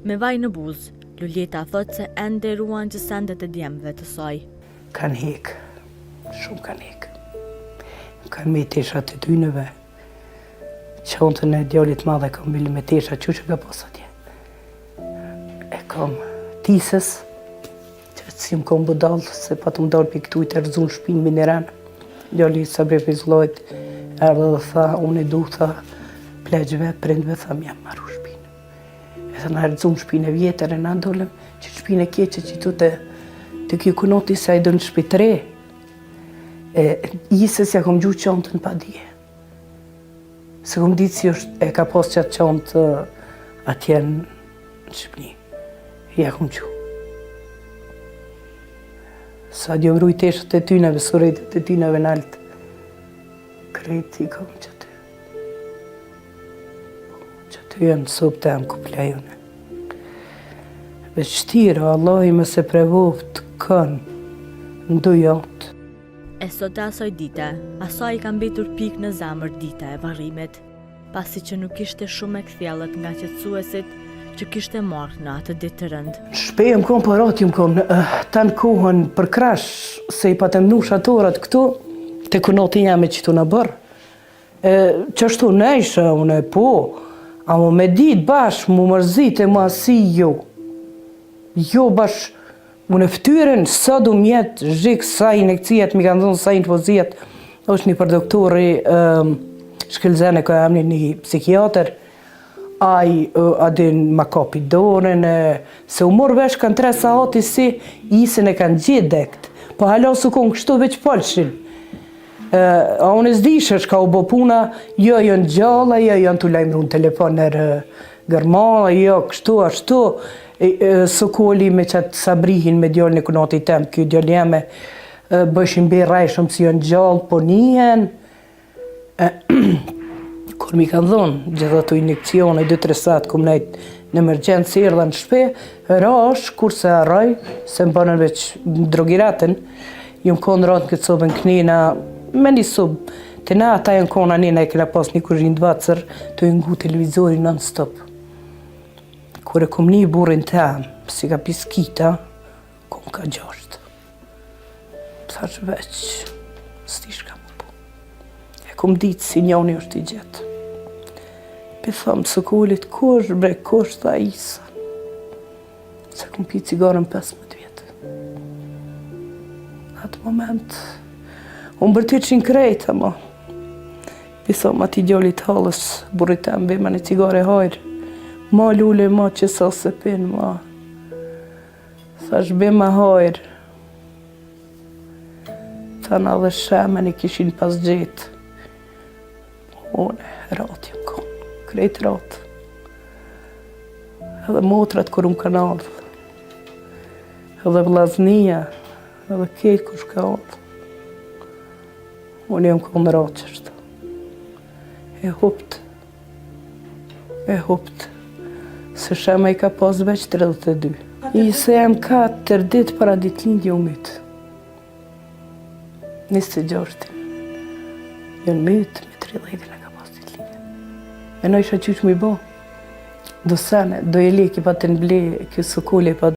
Me vaj në buzë, Luljeta thot se ende ruan që sendet e djemve të saj. Kanë hekë, shumë kanë hekë. Kanë me tesha të dynëve. Qontën e djallit madhe kam bili me tesha, që ka pas atje. E kam tisës, që si më kam budal, se pa të më dalë për këtu i të rëzun shpinë mineran. Djalli Sabri Fizllojt erdhe dhe tha, unë e du, tha, plegjve, prindve, tha, më jam marru shpinë. E tha, në rëzun shpinë e vjetër, e në ndolëm që shpinë e keqe që tu të kjo kunoti se a i do në shpi 3. Isës ja kom gjuhë qontën pa dje. Se kom ditë si është, e ka pas qatë qontë atje në Shqipni. Ja kom gjuhë. Sa djo vruj teshët e tyneve, suretet e tyneve në altë. Kreti kom qëtë. Qëtë janë sopë të jam kuplejune. Veç shtira, Allah i më se prevoft kënë në dujatë. E sot e asoj dite, asoj ka mbetur pik në zemër dita e varrimit, pasi që nuk ishte shumë e kthjellët nga qetësuesit që kishte marrë në atë ditë të rëndë. Shpejë më konë parat, më konë ta në kohën për krash, se i patem nush atorat këtu, të kunoti jam e që tu në bërë. Që ashtu në isha, unë e po, a mu me ditë bashkë, mu mërzit e ma si jo. Jo bashkë, unë e ftyren, sa du mjetë, zhikë sa injekcijet, mi kanë dhënë sa infuzijet, është një për doktori Shkelzene, ka jam një psikiatër, adin ma kapi dorën, se u morë vesh kanë 3 saati si, isën e kanë gjithë dekt, po hala su konë kështu veç polshin. A unë e zdishë është ka u bo puna, jo janë gjalla, jo janë të lajmru në telefoner gërmala, jo kështu, ashtu, sokoli me qatë sabrihin me djallën e kunati tem, kjo djallë jeme bëshin be rajshëm si janë gjallë, po njën, kur mi kanë dhonë gjitha të injekcione, 2-3 satë kom nejtë në emergjencë erdha në shpe, rash, kurse arraj, se më banën veç drogiratën, ju më konë ratë në këtë sobën kënina, me një sobë, të na ata janë kona njëna e kena pas një kërgjin të vacër, të ju ngu televizori non-stop. Kur e kom një burin tem, si ka piskita, kom ka 6. Thash veç, s'ti shka më po. E kom ditë si njoni është i gjetë. Pe thamë së kullit, kosh bre, kosh tha Isa. Se kom pi cigarën 15 vjetë. Në atë moment, unë bërti që në krejtë, ama. Pe thamë ati gjallit halës, burit tem, bema një cigare hajrë. Ma lule, ma që sa se pinë, ma. Thash bema hajrë. Thana dhe shemen i kishin pas gjetë. One, ratë jënë konë, krejtë ratë. Edhe motrat kër unë kanë ardhë. Edhe vlaznia, edhe ketë kush ka ardhë. Unë jëmë konë ratë qështë. E huptë. Se shema i ka pas veç 32. I se jam 4 ditë para ditë lindje u mytë. 26. Jënë mytë, me 30 e ka pas ditë lindje. E në isha qysh më i bo. Do sene, do e leki pa të nëble, kjo sokoli pa